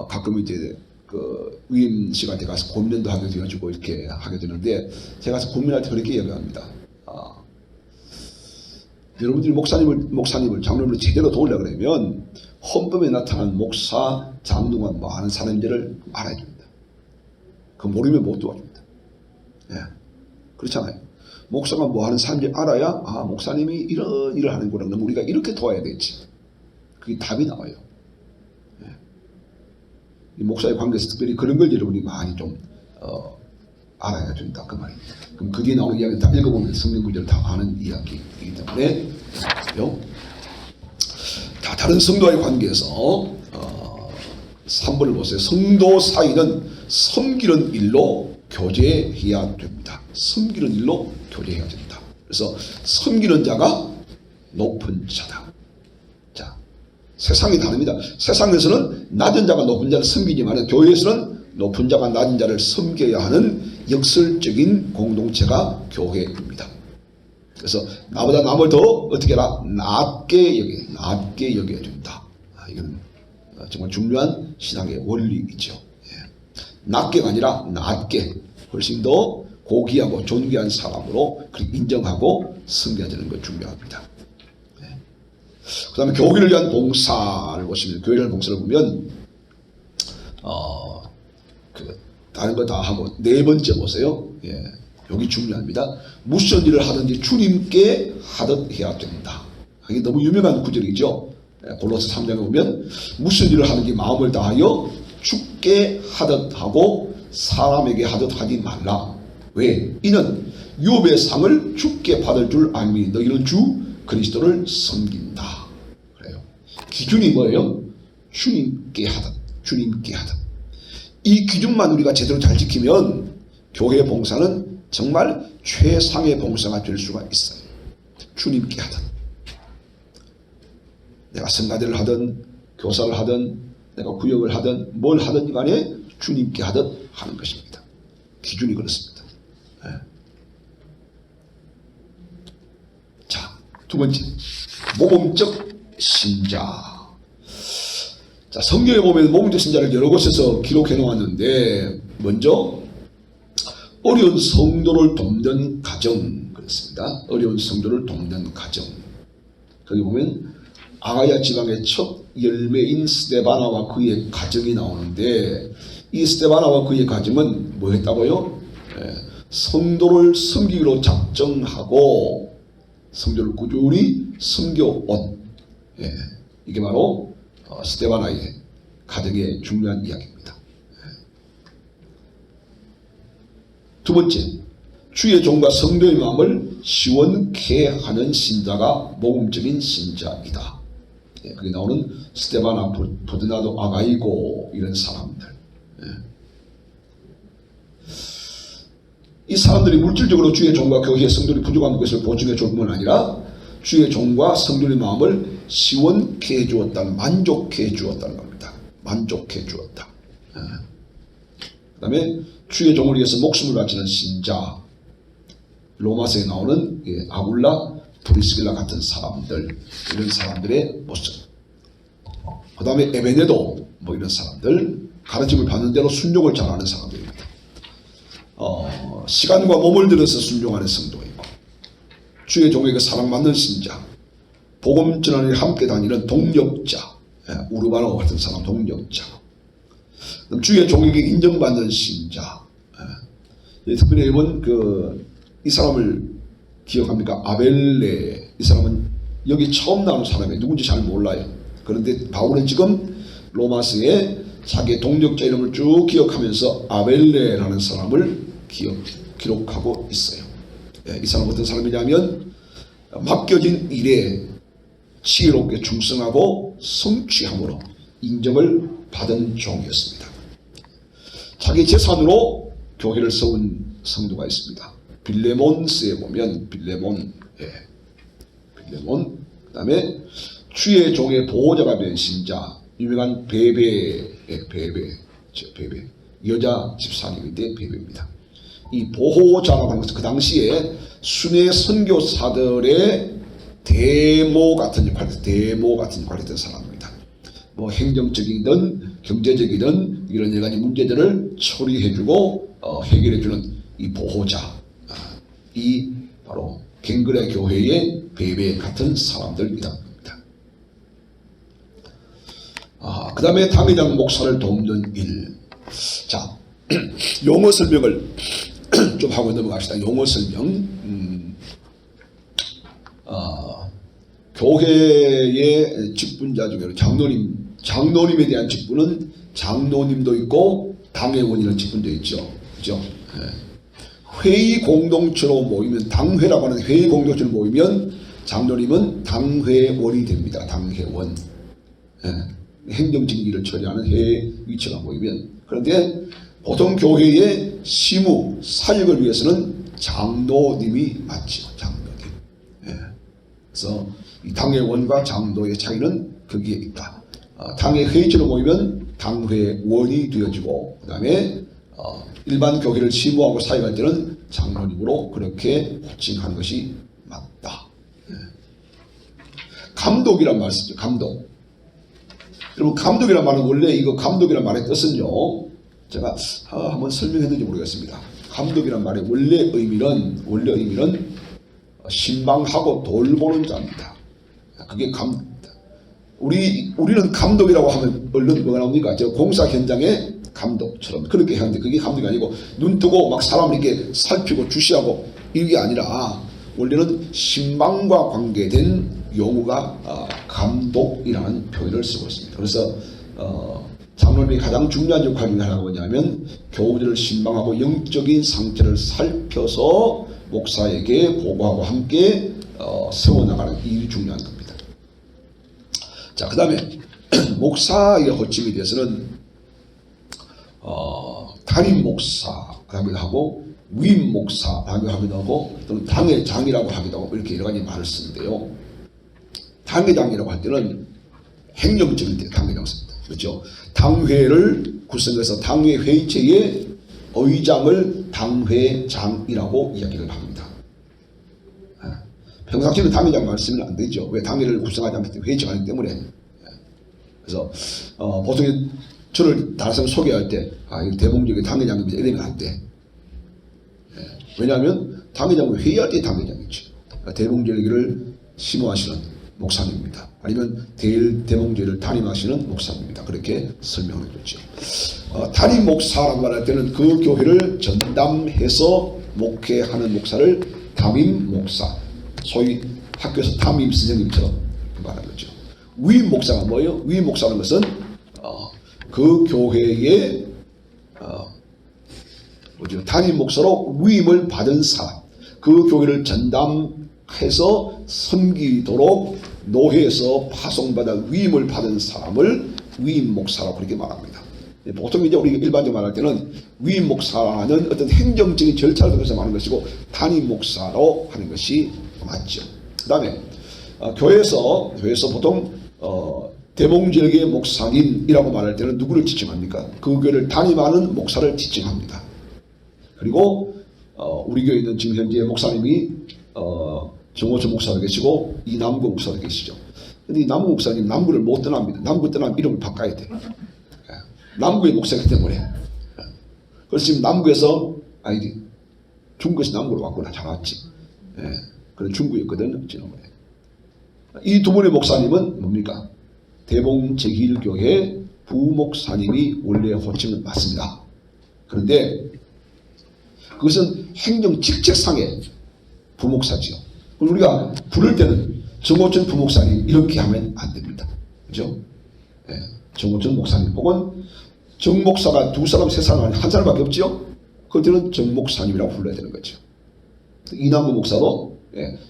가끔 이제 그 위임 시간에 가서 고민도 하게 되어가지고 이렇게 하게 되는데 제가 가서 고민할 때 그렇게 이야기합니다. 여러분들이 목사님을 장로님을 제대로 도우려고 그러면 헌법에 나타난 목사, 장로가 뭐 하는 사람들을 알아야 됩니다. 그거 모르면 못 도와줍니다. 예. 그렇잖아요. 목사가 뭐 하는 사람인지 알아야 목사님이 이런 일을 하는구나. 그럼 우리가 이렇게 도와야 되지. 그게 답이 나와요. 예. 이 목사의 관계에서 특별히 그런 걸 여러분이 많이 좀 알아야 된다 그 말입니다. 그럼 거기에 나오는 이야기를 다 읽어보면 성경 구절을 다 아는 이야기이기 때문에 다 다른 성도와의 관계에서 3번을 보세요. 성도 사이는 섬기는 일로 교제해야 됩니다. 섬기는 일로 교제해야 된다. 그래서 섬기는 자가 높은 자다. 자, 세상이 다릅니다. 세상에서는 낮은 자가 높은 자를 섬기지만 교회에서는 높은 자가 낮은 자를 섬겨야 하는 역설적인 공동체가 교회입니다. 그래서 나보다 남을 더 어떻게 해라? 낮게 여겨야 된다. 이건 정말 중요한 신앙의 원리이죠. 예. 낮게가 아니라 낮게 훨씬 더 고귀하고 존귀한 사람으로 그렇게 인정하고 섬겨지는 것 중요합니다. 그 다음에 교회를 위한 봉사를 보시면, 교회를 위한 봉사를 보면 다른 거 다 하고 네 번째 보세요. 여기 중요합니다. 무슨 일을 하든지 주님께 하듯 해야 된다. 이게 너무 유명한 구절이죠. 골로새 3장에 보면 무슨 일을 하든지 마음을 다하여 주께 하듯 하고 사람에게 하듯 하지 말라. 왜? 이는 유업의 상을 주께 받을 줄 알미 너희는 주 그리스도를 섬긴다. 그래요. 기준이 뭐예요? 주님께 하듯, 주님께 하듯. 이 기준만 우리가 제대로 잘 지키면 교회 봉사는 정말 최상의 봉사가 될 수가 있어요. 주님께 하듯. 내가 성가대를 하든 교사를 하든 내가 구역을 하든 뭘 하든 간에 주님께 하듯 하는 것입니다. 기준이 그렇습니다. 자, 두 번째, 모범적 신자. 자, 성경에 보면 모범적 신자를 여러 곳에서 기록해 놓았는데, 먼저 어려운 성도를 돕는 가정, 그렇습니다. 어려운 성도를 돕는 가정. 거기 보면 아가야 지방의 첫 열매인 스데바나와 그의 가정이 나오는데, 이 스데바나와 그의 가정은 뭐 했다고요? 성도를 섬기기로 작정하고 성도를 꾸준히 섬겨온, 이게 바로 스데바나의 가정의 중요한 이야기입니다. 두 번째, 주의 종과 성도의 마음을 시원케 하는 신자가 모범적인 신자이다. 거기 나오는 스데바나, 부드나도, 아가이고 이런 사람들. 이 사람들이 물질적으로 주의 종과 교회의 성도들이 부족한 것을 보충해 줄 뿐만 아니라 주의 종과 성도의 마음을 시원케 해주었다는, 만족해 해주었다는 겁니다. 만족해 주었다. 그 다음에 주의 종을 위해서 목숨을 바치는 신자, 로마서에 나오는 아굴라, 브리스길라 같은 사람들, 이런 사람들의 모습. 그 다음에 에베네도, 뭐 이런 사람들, 가르침을 받는 대로 순종을 잘하는 사람들입니다. 시간과 몸을 들여서 순종하는 성도가 있고, 주의 종에게 사랑받는 신자, 복음 전환에 함께 다니는 동력자, 우르바노 같은 사람 동력자, 주의 종에게 인정받는 신자. 특별히 여러분 이 사람을 기억합니까? 아벨레. 이 사람은 여기 처음 나오는 사람이에요. 누군지 잘 몰라요. 그런데 바울은 지금 로마서에 자기의 동력자 이름을 쭉 기억하면서 아벨레라는 사람을 기록하고 있어요. 이 사람은 어떤 사람이냐면 맡겨진 일에 지혜롭게 충성하고 성취함으로 인정을 받은 종이었습니다. 자기 재산으로 교회를 세운 성도가 있습니다. 빌레몬스에 보면 빌레몬, 그 다음에 주의 종의 보호자가 된 신자, 유명한 베베, 여자 집사님인데 베베입니다. 이 보호자라고 하는 것은 그 당시에 순회 선교사들의 데모 같은 역할을 했던 사람입니다. 뭐 행정적이든 경제적이든 이런 여러 가지 문제들을 처리해주고 해결해주는 이 보호자, 이 바로 갱그레 교회의 베베 같은 사람들이다. 그 다음에 당회장 목사를 돕는 일. 자, 용어 설명을 좀 하고 넘어갑시다. 용어 설명. 교회의 직분자 중에 장로님에 대한 직분은 장로님도 있고 당회원이라는 직분도 있죠. 그죠? 회의 공동체로 모이면, 당회라고 하는 회의 공동체로 모이면 장로님은 당회원이 됩니다. 당회원. 행정직 일을 처리하는 회의 위치가 모이면. 그런데 보통 교회의事務, 사역을 위해서는 장로님이 맞죠. 장로님. 그래서 이 당회원과 장로의 차이는 거기에 있다. 당회 회의체로 모이면 당회원이 되어지고, 그 다음에 일반 교회를事務하고 사역할 때는 장로님으로 그렇게 호칭하는 것이 맞다. 감독이란 말 쓰죠. 감독. 여러분, 감독이란 말은 원래 이거 감독이란 말의 뜻은요, 제가 한번 설명했는지 모르겠습니다. 감독이란 말의 원래 의미는 신방하고 돌보는 자입니다. 그게 우리는 감독이라고 하면 얼른 뭐가 나옵니까? 저 공사 현장의 감독처럼 그렇게 하는데 그게 감독이 아니고 눈 뜨고 막 사람을 이렇게 살피고 주시하고 이게 아니라 원래는 신방과 관계된 용어가 감독이라는 표현을 쓰고 있습니다. 그래서 장로님이 가장 중요한 역할 중에 하나가 뭐냐면 교우들을 신방하고 영적인 상태를 살펴서 목사에게 보고하고 함께 세워나가는 일이 중요한 겁니다. 자, 그 다음에 목사의 호칭에 대해서는 담임 목사라고 하고 위임 목사라고 하기도 하고 또는 당회장이라고 하기도 하고 이렇게 여러 가지 말을 쓰는데요. 당회장이라고 할 때는 행정적일 때 당회장 씁니다. 그렇죠? 당회를 구성해서 당회 회의체의 의장을 당회장이라고 이야기를 합니다. 평상시에는 당회장 말씀은 안 되죠. 왜? 당회를 구성하지 않기 때문에 회의체가 아니기 때문에. 그래서 보통 저를 다른 사람 소개할 때 대봉적인 당회장입니다 이러면 안 돼. 왜냐하면 당회장은 회의할 때 당회장이죠. 대봉절기를 심호하시는 목사님입니다. 아니면 대봉절기를 담임하시는 목사님입니다. 그렇게 설명을 해줬죠. 담임 목사라고 말할 때는 그 교회를 전담해서 목회하는 목사를 담임 목사, 소위 학교에서 담임 선생님처럼 말하는 거죠. 위임 목사가 뭐예요? 위임 목사라는 것은 그 교회의 담임 목사로 위임을 받은 사람, 그 교회를 전담해서 섬기도록 노회에서 파송받아 위임을 받은 사람을 위임 목사라고 그렇게 말합니다. 보통 이제 우리가 일반적으로 말할 때는 위임 목사는 어떤 행정적인 절차를 통해서 말하는 것이고 담임 목사로 하는 것이 맞죠. 그 다음에 교회에서 보통 대봉절개 목사님이라고 말할 때는 누구를 지칭합니까? 그 교회를 담임하는 목사를 지칭합니다. 그리고 우리 교회에 있는 지금 현재 목사님이 정호천 목사도 계시고 이남구 목사도 계시죠. 근데 이 남구 목사님 남구를 못 떠납니다. 남구 떠나면 이름을 바꿔야 돼. 남구의 목사이기 때문에. 그래서 지금 남구에서 중국에서 남구로 왔구나. 잘 왔지. 그런 중구였거든 지난번에. 이 두 분의 목사님은 뭡니까? 대봉제일교회 부목사님이 원래 호칭은 맞습니다. 그런데 그것은 행정 직책상의 부목사지요. 우리가 부를 때는 정호천 부목사님 이렇게 하면 안 됩니다. 그죠? 정호천 목사님 혹은 정목사가 두 사람, 세 사람, 한 사람밖에 없지요? 그때는 정목사님이라고 불러야 되는 거죠. 이남구 목사도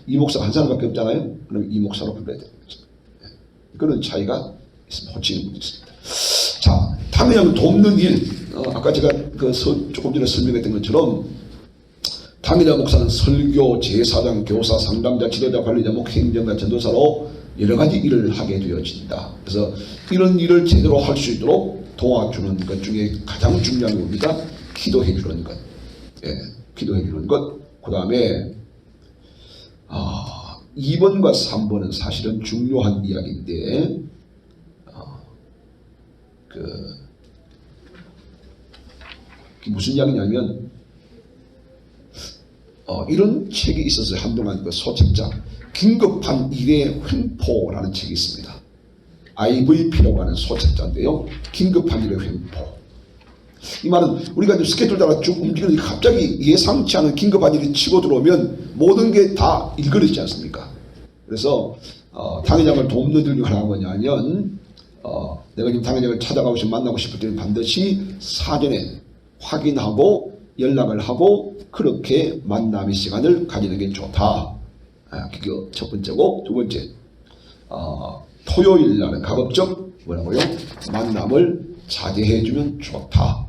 이 목사가 한 사람밖에 없잖아요. 그럼 이 목사로 불러야 되는 거죠. 그런 차이가 있습니다. 호칭의 문제 있습니다. 자, 당회장을 돕는 일. 아까 제가 조금 전에 설명했던 것처럼 당회장 목사는 설교, 제사장, 교사, 상담자, 지도자, 관리자, 목회, 행정가, 전도사로 여러 가지 일을 하게 되어진다. 그래서 이런 일을 제대로 할 수 있도록 도와주는 것 중에 가장 중요한 겁니다. 기도해 주는 것. 기도해 주는 것. 그 다음에 2번과 3번은 사실은 중요한 이야기인데 무슨 이야기냐면 이런 책이 있었어요. 한동안 그 소책자 긴급한 일의 횡포라는 책이 있습니다. IVP라고 하는 소책자인데요. 긴급한 일의 횡포. 이 말은 우리가 이제 스케줄 따라 쭉 움직이는데 갑자기 예상치 않은 긴급한 일이 치고 들어오면 모든 게 다 일그러지지 않습니까? 그래서 당회장을 돕는 일 중 하나가 뭐냐면 내가 지금 당회장을 찾아가고 싶고 만나고 싶을 때는 반드시 사전에 확인하고 연락을 하고 그렇게 만남의 시간을 가지는 게 좋다. 그게 첫 번째고, 두 번째 토요일 날은 가급적 뭐라고요? 만남을 자제해주면 좋다.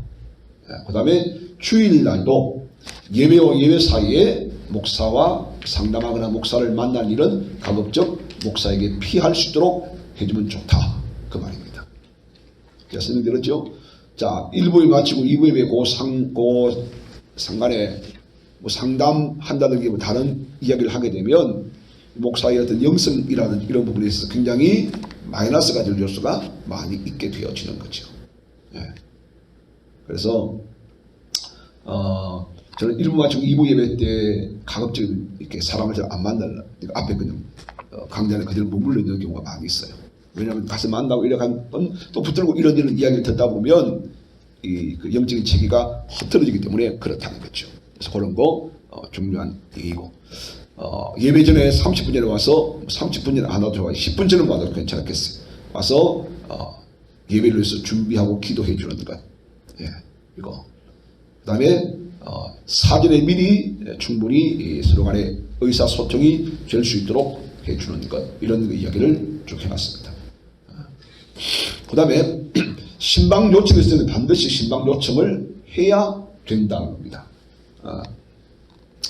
그 다음에 주일 날도 예배와 예배 사이에 목사와 상담하거나 목사를 만날 일은 가급적 목사에게 피할 수 있도록 해주면 좋다. 그 말입니다. 제가 설명드렸죠? 자, 1부에 마치고 2부에 그 상간에 뭐 상담한다는 게 뭐 다른 이야기를 하게 되면 목사의 어떤 영성이라는 이런 부분에 있어서 굉장히 마이너스가 될 요소가 많이 있게 되어지는 거죠. 그래서 저는 1부 마치고 2부 예배 때 가급적이면 이렇게 사람을 잘 안 만나려 앞에 그냥 강단에 그대로 머물러 있는 경우가 많이 있어요. 왜냐하면 가서 만나고 이래 가면 또 붙들고 이런 이야기를 듣다 보면 그 영적인 체계가 흐트러지기 때문에 그렇다는 거죠. 그래서 그런 거 중요한 얘기고 예배 전에 30분 전에 와서 30분 전에 안 와도 좋아요. 10분 전에 와도 괜찮겠어요. 와서 예배를 위해서 준비하고 기도해 주는 것. 예, 이거. 그 다음에 사전에 미리 충분히 서로 간의 의사소통이 될 수 있도록 해주는 것. 이런 이야기를 쭉 해놨습니다. 그 다음에 신방 요청이 있을 때는 반드시 신방 요청을 해야 된다는 겁니다.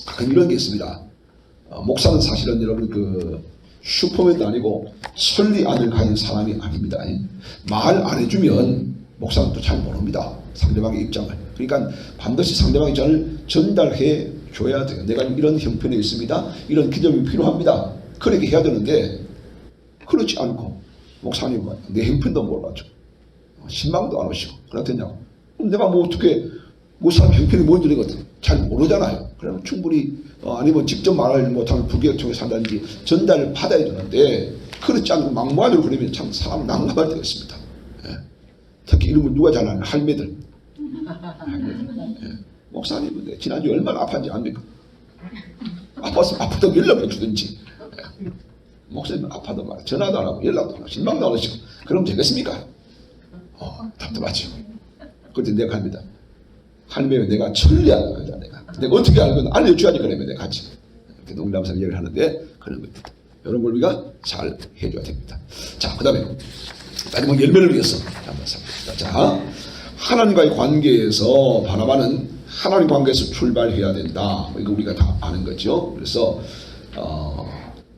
가끔 이런 게 있습니다. 목사는 사실은 여러분 그 슈퍼맨도 아니고 천리안을 가진 사람이 아닙니다. 말 안 해주면 목사는 또 잘 모릅니다. 상대방의 입장을. 그러니까 반드시 상대방의 입장을 전달해 줘야 돼요. 내가 이런 형편에 있습니다. 이런 기점이 필요합니다. 그렇게 해야 되는데 그렇지 않고 목사님 내 형편도 몰라줘. 신방도 안 오시고 그렇겠냐고. 그럼 내가 뭐 어떻게 그 사람 형편이 뭔지 잘 모르잖아요. 그러면 충분히 아니면 직접 말을 못하면 불교를 통해서 한다든지 전달을 받아야 되는데 그렇지 않고 막무가내로 그러면 참 사람 난감할 때가 있습니다. 예. 특히 이런 건 누가 잘 아는 할매들. 예. 목사님은 지난주에 얼마나 아팠는지 압니까? 아프다고 연락을 주든지. 예. 목사님은 아파도 말이야. 전화도 안 하고 연락도 안 하고 신방도 안 하시고 그럼 되겠습니까? 답답하죠. 그때 내가 합니다. 할매는 내가 천리하는 거다. 내가 어떻게 알건 알려줘야지. 그러면 내가 같이 이렇게 농담삼 얘기를 하는데 그런 겁니다. 이런 걸 우리가 잘 해줘야 됩니다. 자, 그 다음에 마지막 열매를 위해서 한번 살펴봅시다. 자, 하나님과의 관계에서 바나바는 하나님 관계에서 출발해야 된다. 이거 우리가 다 아는 거죠. 그래서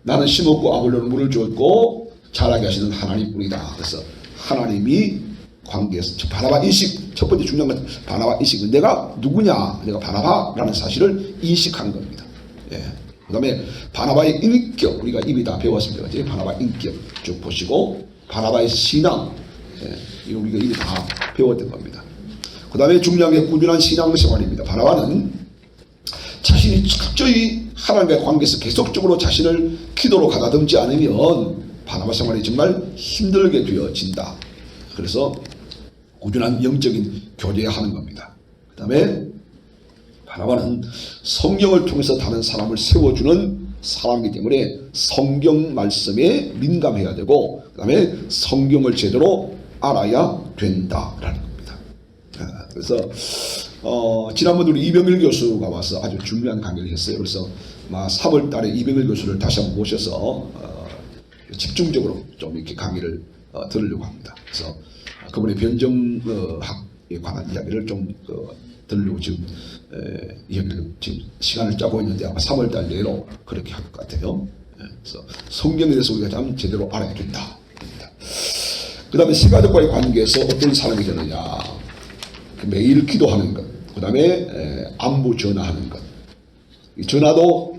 나는 심었고 아볼로는 물을 주었고 자라게 하시는 하나님뿐이다. 그래서 하나님이 관계에서 바나바 인식, 첫 번째 중요한 건 바나바 인식은 내가 누구냐, 내가 바나바라는 사실을 인식한 겁니다. 예. 그 다음에 바나바의 인격, 우리가 이미 다 배웠습니다. 그치? 바나바 인격 쭉 보시고 바나바의 신앙, 예. 이거 우리가 이미 다 배웠던 겁니다. 그 다음에 중요한 게 꾸준한 신앙생활입니다. 바나바는 자신이 철저히 하나님과의 관계에서 계속적으로 자신을 기도로 가다듬지 않으면 바나바 생활이 정말 힘들게 되어진다. 그래서 꾸준한 영적인 교제해야 하는 겁니다. 그 다음에 바나바는 성경을 통해서 다른 사람을 세워주는 사람이기 때문에 성경 말씀에 민감해야 되고 그 다음에 성경을 제대로 알아야 된다라는 겁니다. 그래서 지난번 우리 이병일 교수가 와서 아주 중요한 강의를 했어요. 그래서 3월 달에 이병일 교수를 다시 한번 모셔서 집중적으로 좀 이렇게 강의를 들으려고 합니다. 그래서 그분의 변정학에 관한 이야기를 좀 들으려고 지금 이야기를 지금 시간을 짜고 있는데 아마 3월 달 내로 그렇게 할 것 같아요. 그래서 성경에 대해서 우리가 참 제대로 알아야 된다. 그 다음에 세가족과의 관계에서 어떤 사람이 되느냐. 매일 기도하는 것. 그 다음에 안부 전화하는 것. 이 전화도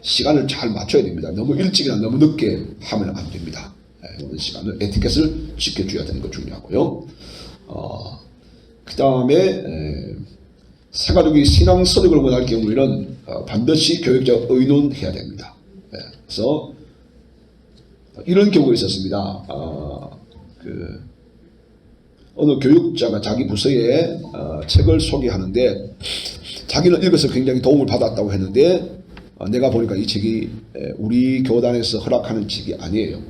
시간을 잘 맞춰야 됩니다. 너무 일찍이나 너무 늦게 하면 안 됩니다. 시간을 에티켓을 지켜줘야 되는 거 중요하고요. 그 다음에 세가족이 신앙 설득을 원할 경우에는 반드시 교육자와 의논해야 됩니다. 그래서 이런 경우가 있었습니다. 어느 교육자가 자기 부서에 책을 소개하는데 자기는 읽어서 굉장히 도움을 받았다고 했는데 내가 보니까 이 책이 우리 교단에서 허락하는 책이 아니에요.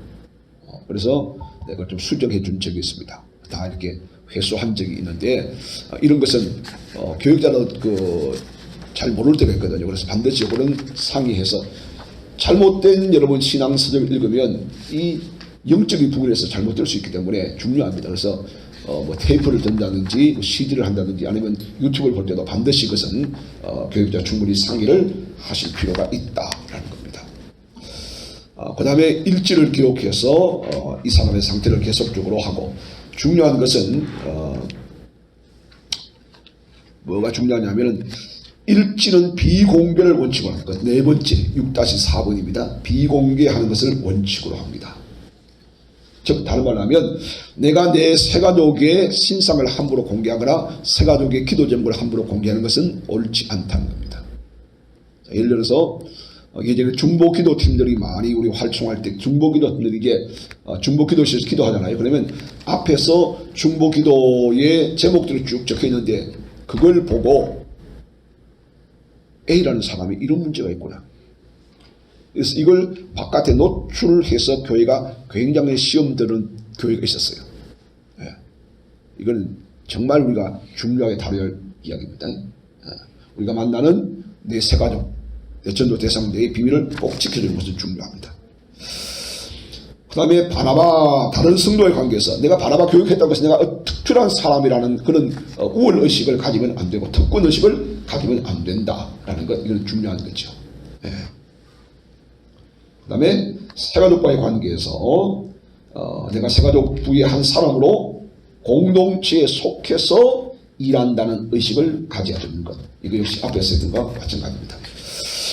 그래서 내가 좀 수정해 준 적이 있습니다. 다 이렇게 회수한 적이 있는데 이런 것은 교육자도 잘 모를 때가 있거든요. 그래서 반드시 이거는 상의해서 잘못된 여러분 신앙서적을 읽으면 이 영적인 부분에서 잘못될 수 있기 때문에 중요합니다. 그래서 뭐 테이프를 든다든지 CD를 한다든지 아니면 유튜브를 볼 때도 반드시 그것은 교육자 충분히 상의를 하실 필요가 있다라는 겁니다. 그 다음에 일지를 기록해서 이 사람의 상태를 계속적으로 하고 중요한 것은 뭐가 중요하냐면은 일지는 비공개를 원칙으로 하는 것. 네 번째 6-4번입니다. 비공개하는 것을 원칙으로 합니다. 즉 다른 말로 하면 내가 내 새가족의 신상을 함부로 공개하거나 새가족의 기도 제목을 함부로 공개하는 것은 옳지 않다는 겁니다. 자, 예를 들어서 예전에 중보기도 팀들이 많이 우리 활동할 때 중보기도 팀들이 이게 중보기도실에서 기도하잖아요. 그러면 앞에서 중보기도의 제목들이 쭉 적혀 있는데 그걸 보고 A라는 사람이 이런 문제가 있구나. 그래서 이걸 바깥에 노출해서 교회가 굉장히 시험 드는 교회가 있었어요. 예. 이건 정말 우리가 중요하게 다뤄야 할 이야기입니다. 우리가 만나는 내 새가족, 내 전도 대상자의 비밀을 꼭 지켜주는 것은 중요합니다. 그 다음에 바나바, 다른 성도의 관계에서 내가 바나바 교육했다고 해서 내가 특별한 사람이라는 그런 우월의식을 가지면 안 되고 특권의식을 가지면 안 된다라는 것, 이건 중요한 거죠. 예. 그 다음에 새가족과의 관계에서 내가 새가족 부의 한 사람으로 공동체에 속해서 일한다는 의식을 가져야 되는 것, 이거 역시 앞에서 했던 것과 마찬가지입니다.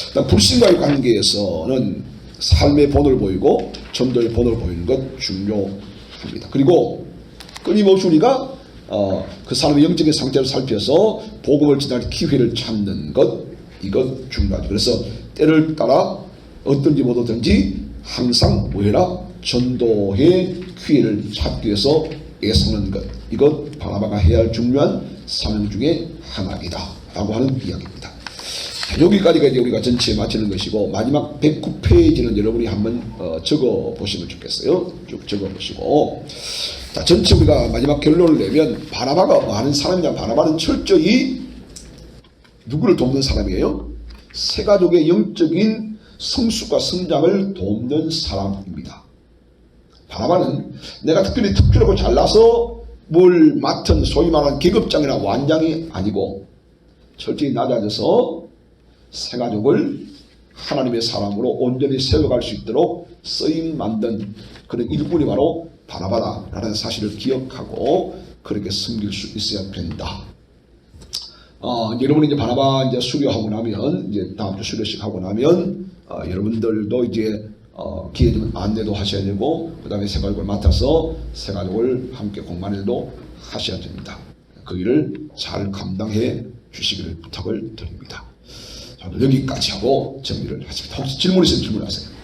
그다음 불신과의 관계에서는 삶의 본을 보이고 전도의 본을 보이는 것 중요합니다. 그리고 끊임없이 우리가 그 사람의 영적인 상태를 살펴서 복음을 전할 기회를 찾는 것, 이것 중요하죠. 그래서 때를 따라 어떤지 못하든지 항상 뭐해라? 전도의 기회를 찾기 위해서 애쓰는 것, 이것 바나바가 해야 할 중요한 사명 중에 하나이다 라고 하는 이야기입니다. 자, 여기까지가 이제 우리가 전체에 마치는 것이고 마지막 109페이지는 여러분이 한번 적어 보시면 좋겠어요. 쭉 적어 보시고, 자, 전체 우리가 마지막 결론을 내면 바나바가 뭐 하는 사람이냐? 바나바는 철저히 누구를 돕는 사람이에요? 새가족의 영적인 성숙과 성장을 돕는 사람입니다. 바나바는 내가 특별하고 잘나서 뭘 맡은 소위 말하는 계급장이나 완장이 아니고 철저히 낮아져서 새가족을 하나님의 사람으로 온전히 세워갈 수 있도록 쓰임 만든 그런 일꾼이 바로 바나바다라는 사실을 기억하고 그렇게 섬길 수 있어야 된다. 여러분이 이제 바나바 이제 수료하고 나면, 이제 다음 주 수료식 하고 나면, 여러분들도 이제, 기회 되면 안내도 하셔야 되고, 그 다음에 새가족을 맡아서 새가족을 함께 공만일도 하셔야 됩니다. 그 일을 잘 감당해 주시기를 부탁을 드립니다. 자, 여기까지 하고 정리를 하십니다. 혹시 질문 있으면 질문하세요.